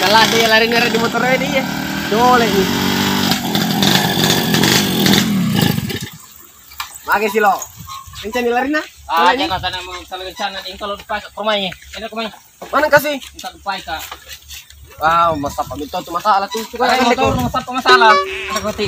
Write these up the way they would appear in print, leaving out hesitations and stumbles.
Kalah dia lari di motornya dia. Dole nih. Mage sih lo. Kencang lari nah. Jangan sana mau salah kencana ini kalau lupa ke rumahnya. Enak rumahnya. Mana kasih? Kita lupa ka. Wow, masa pamito tu masalah tu. Suka Ay, motor masap masalah. Ada roti.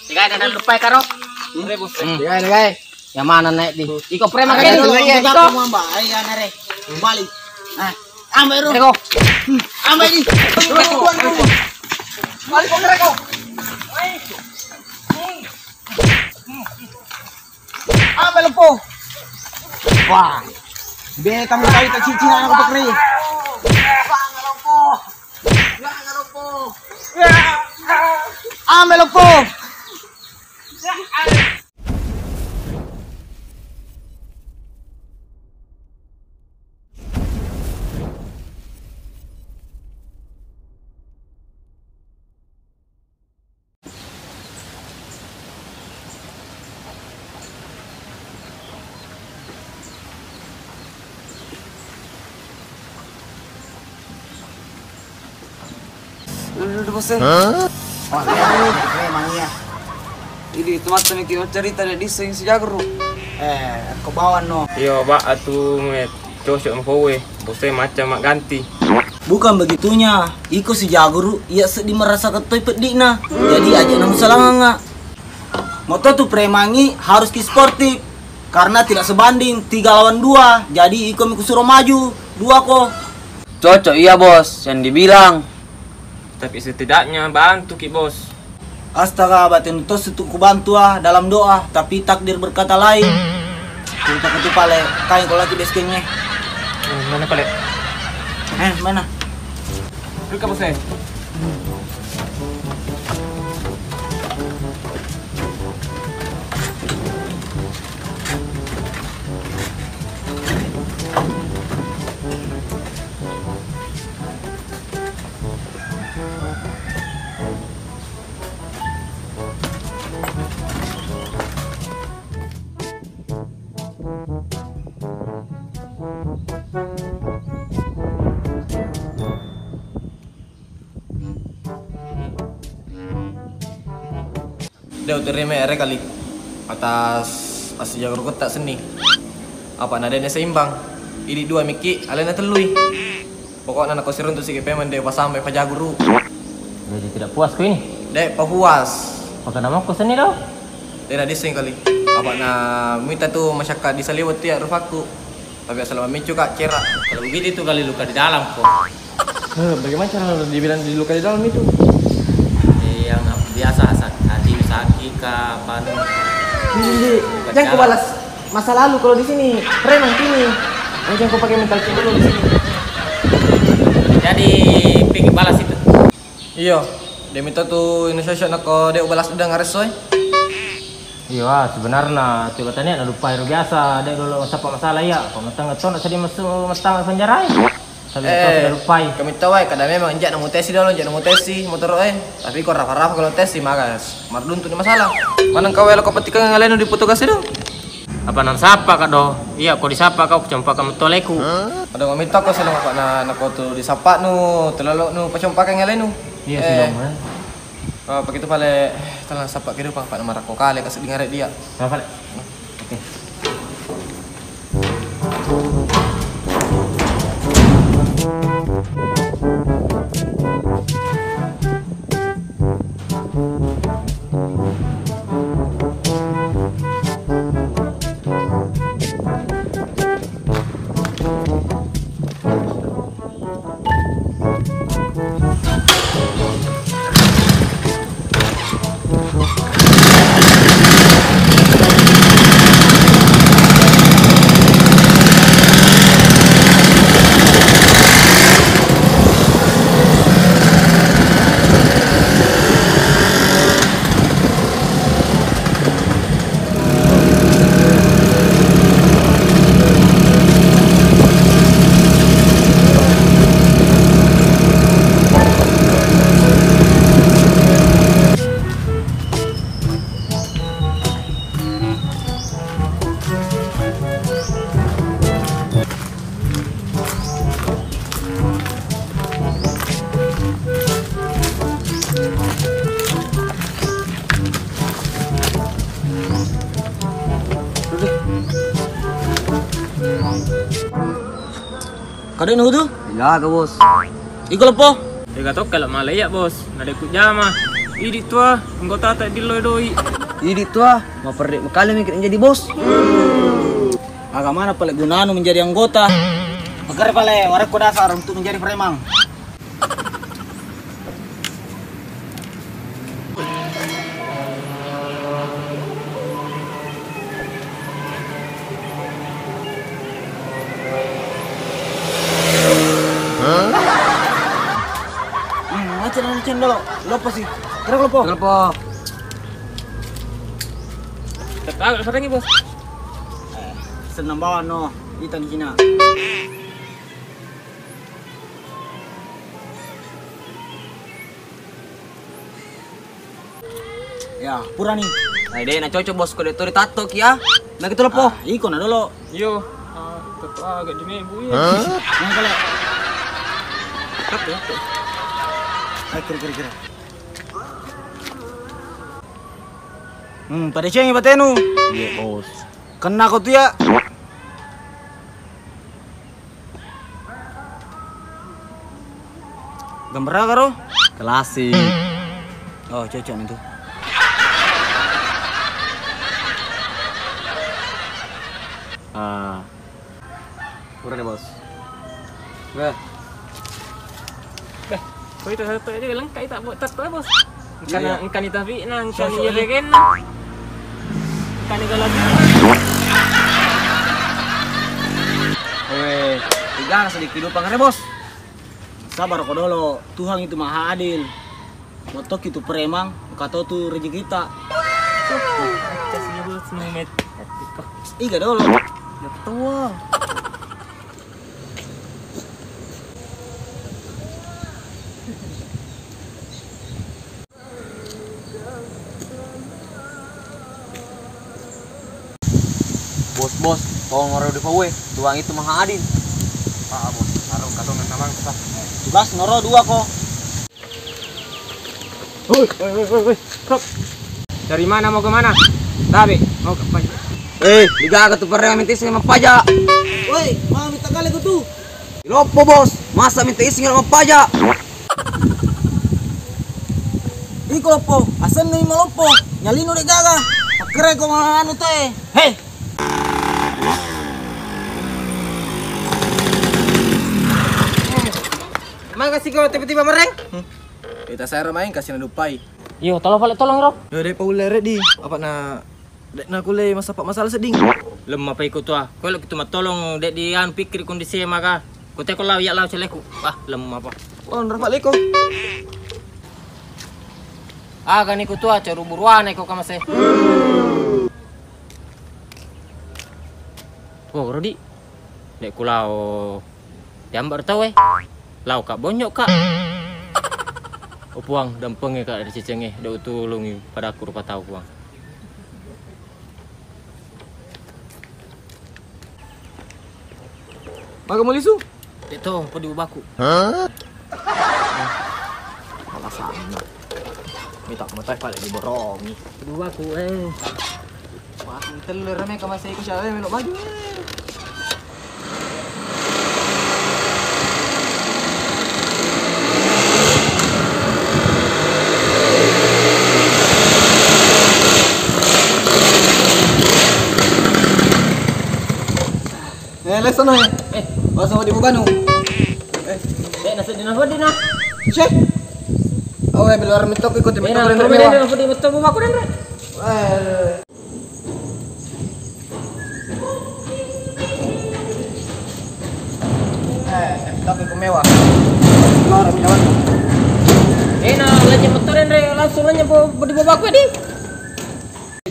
Tiga ada lupa karo. Tiga. Yang mana naik di? Iko pre makan dulu ya. Iko. Ay, nare. Balik. Ah, ambil ru. Iko. Ambil di. Balik kok mereka. Ambil po. Wah. Be kami kali tak cici nak aku kri. Ambil po. Udah bosan. Memang iya. Ini teman-teman kita cerita di sing sejago. Kau bawa no. Iya, Pak, atuh met cocok sama kowe. Bosnya macam mak ganti. Bukan begitunya. Iko si Jaguru, ia sedih merasa ketoi pedikna. Jadi aja namun salah nggak. Moto tuh premangi harus ki sportif. Karena tidak sebanding 3 lawan 2. Jadi Iko miku suruh maju 2 kok. Cocok iya bos, yang dibilang. Tapi setidaknya bantu ki bos. Astaga, batin itu setuku bantu dalam doa, tapi takdir berkata lain. Kita ketupale, kain kalau lagi deskenya. Mana pale? Mana? Buka bosnya. Dia terima ere kali atas asli jago tak seni. Apa nadanya seimbang. Ini 2 miki, alena telui. Pokoknya anak kosir untuk si pemain dia pas sampai pajaguru. Jadi tidak puas ku ini. Dek papuas. Maka nama ku seni dah. Dia ada sing kali. Apa na minta tuh masyarakat disaliwat ya rufaku. Tapi asal memicu kak cerak. Kalau begitu kali luka di dalam kok. Bagaimana cara dibilang di luka di dalam itu? Yang biasa hati sakit kapan. Jangan kau balas masa lalu kalau di sini. Preman kini. Jangan kau pakai mental dulu di sini. Jadi pengen balas itu. Iya. Dia minta tuh Indonesia nak kau dia balas udah ngares soy. Iya, sebenarnya coba tanya ada lupa yang biasa. Dia dulu siapa masalah ya. Pematang ngeton nak sedih masuk matang penjara. Tapi sudah lupa. Kami tahu kadang memang injak namu tesi dulu, injak namu tesi motor tapi kau rafa-rafa kalau tesi magas. Mardun tuh masalah. Mana kau yang kau petikan yang lain di petugas itu? Apa nan sapa kak do? Iya, kau disapa kau kecompak kamu toleku. Ada kau minta kau selama pak na kau tuh disapa nu, terlalu nu pecompak yang lain nu. Iya sih dong. Oh, begitu pale telah sapa kira pak nama kau kali kasih dengar dia. Apa? Oke. Kadang nuh tuh? Jaga bos. Iko lepo. Tega tok kalau malaya bos. Nada ikut jama. Idi tua, anggota tak diloi doi. Ini tua, mau pergi kali mikir jadi bos. Agak mana pale gunanu menjadi anggota? Agar pale warak ko dasar untuk menjadi preman. Macam dulu. Lopo sih. Kira lopo. Kenapa? Tetap sekarang bos. Senang bawa no. Kita di Cina. Ya, pura nih. Nah, ide na cocok bos kode tori tato ya. Nah gitu lopo. Iko na dulu. Yo, tetap agak demi ibu ya. Yang kale. Kira. Pada ceng batenu. Iya bos. Kena ko tuh ya. Gambar karo? Klasik. Oh, cocok itu. Kurang deh bos. Kau itu satu aja lengkap tak buat tato bos. Iya. Ikan itu tapi nang ikan Sosok iya regen. Ikan itu lagi. Weh, jangan sedikit kehidupan kan bos. Sabar kok dulu. Tuhan itu maha adil. Motok itu preman, kata tuh rezeki kita. Cas iya bos numet. Iga dulu. Ya tua. Bos, tolong ngoreo di pawe. Tuang itu maha adil. Pak bos, taruh katongan namang sah. Tugas noro dua kok. Woi. Stop. Dari mana mau ke mana? Tabe, mau ke apa? Digaga tuh pernah minta isi sama pajak. Woi, mau minta kali ku tuh. Lopo bos, masa minta isi sama pajak? Iko lopo, asen nih malopo. Nyalino dek gaga. Pakere ko mga anu teh. Hei. Makasih kau tiba-tiba mereng. Kita saya main kasih nadupai. Yo, tolong balik tolong Rob. Yo dek paulere di. Apa na kule masalah seding. Lemah apa ikut tuah. Kau lo kita tolong dek di an pikir kondisi maka. Kau teko lau ya lau celeku. Ah, lemah apa. Oh, nrafak leko. Ah, kan ikut tuah cari buruan eko kamase. Oh, Rodi. Dek kulau diambar tahu lau kak bonyok kak. Puang dan penge kak dari cicenge. Dek tulungi pada aku rupa tahu puang. Maka mau lisu? Itu podi baku. Alasan. Minta kemetai balik diborongi. Podi baku Wah, telur nih ke masih ikut siapa melok baju. Lesson ya. Masa mau dibubanu. Dek nasi dina podi na. Cek. Oh, ya belar mitok ikut Dek mitok na keren podi mewah. podi betul baku dan rek. Mitok ikut mewah. Keluar jalan. Na lagi betul dan rek langsung aja podi baku di.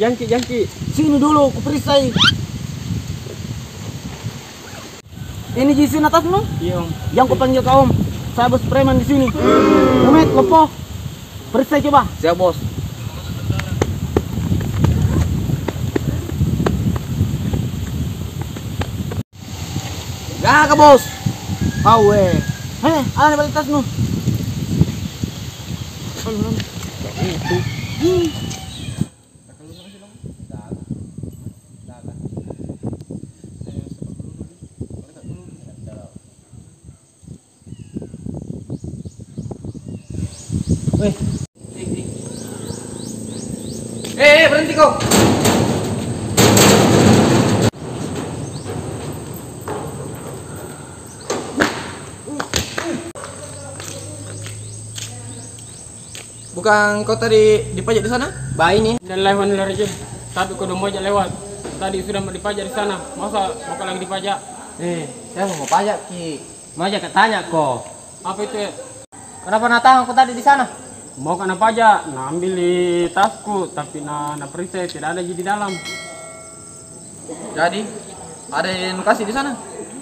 Jangki. Sini dulu, ku perisai. Ini jisin atas no? Iya. Yang ku panggil kaum. Saya bos preman di sini. Domet, lopo. Perisai coba. Siap bos. Gaga bos. Awe. Ala balik tas no. Weh, Berhenti kau. Bukan kau tadi dipajak di sana? Baik nih. Dan lewat aja. Tapi kau udah mau aja lewat. Tadi sudah mau dipajak di sana. Masa mau kau lagi dipajak? saya mau pajak Ki. Mau aja tanya kok. Apa itu ya? Kenapa natang aku tadi di sana? Mau kena pajak, nah ambil di tasku, tapi na periksa tidak ada di dalam. Jadi ada yang kasih di sana?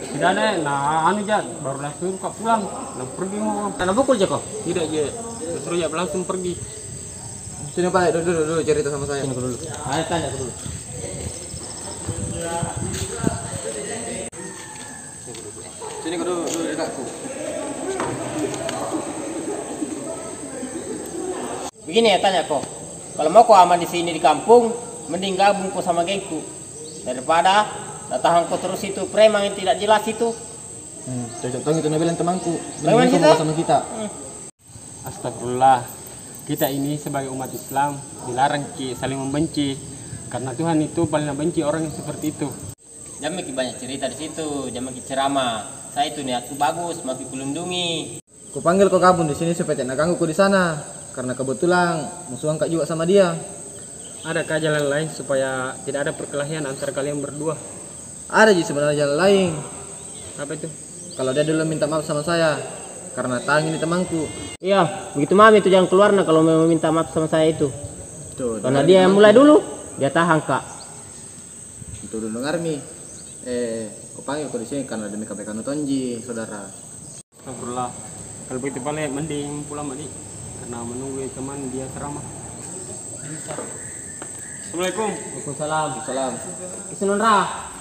Tidak ada, nah anu jad, baru langsung kau pulang. Nah pergi mau. Karena pukul aja kok. Tidak je, suruh ya langsung pergi. Sini Pak, dulu cerita sama saya. Sini dulu. Ayo tanya aku dulu. Sini kau dulu dekatku. Begini ya tanya kok. Kalau mau kau aman di sini di kampung, mending gabung kau sama gengku daripada datang kau terus itu preman yang tidak jelas itu. Cocok tong itu bilang temanku. Preman Mending kita? kau sama kita. Astagfirullah, kita ini sebagai umat Islam dilarang saling membenci. Karena Tuhan itu paling benci orang yang seperti itu. Jangan makin banyak cerita di situ, jangan makin ceramah. Saya itu niatku bagus, makin kulundungi. Ku panggil kau gabung di sini supaya tidak ganggu ku di sana. Karena kebetulan musuhan kak juga sama dia. Adakah jalan lain supaya tidak ada perkelahian antara kalian berdua? Ada sih sebenarnya jalan lain. Apa itu? Kalau dia dulu minta maaf sama saya, karena Tang ini temanku. Iya, begitu mami itu jangan keluar nah kalau mau minta maaf sama saya itu. Tuh, Karena dia yang mulai dulu, dia tahan kak. Itu dulu ngarmi. Ku panggil kau di sini karena demi kebaikan Tonji, saudara. Astagfirullah. Kalau begitu balik mending pulang mandi. Karena menunggu teman dia ceramah. Assalamualaikum. Waalaikumsalam. Salam. Isunun Ra.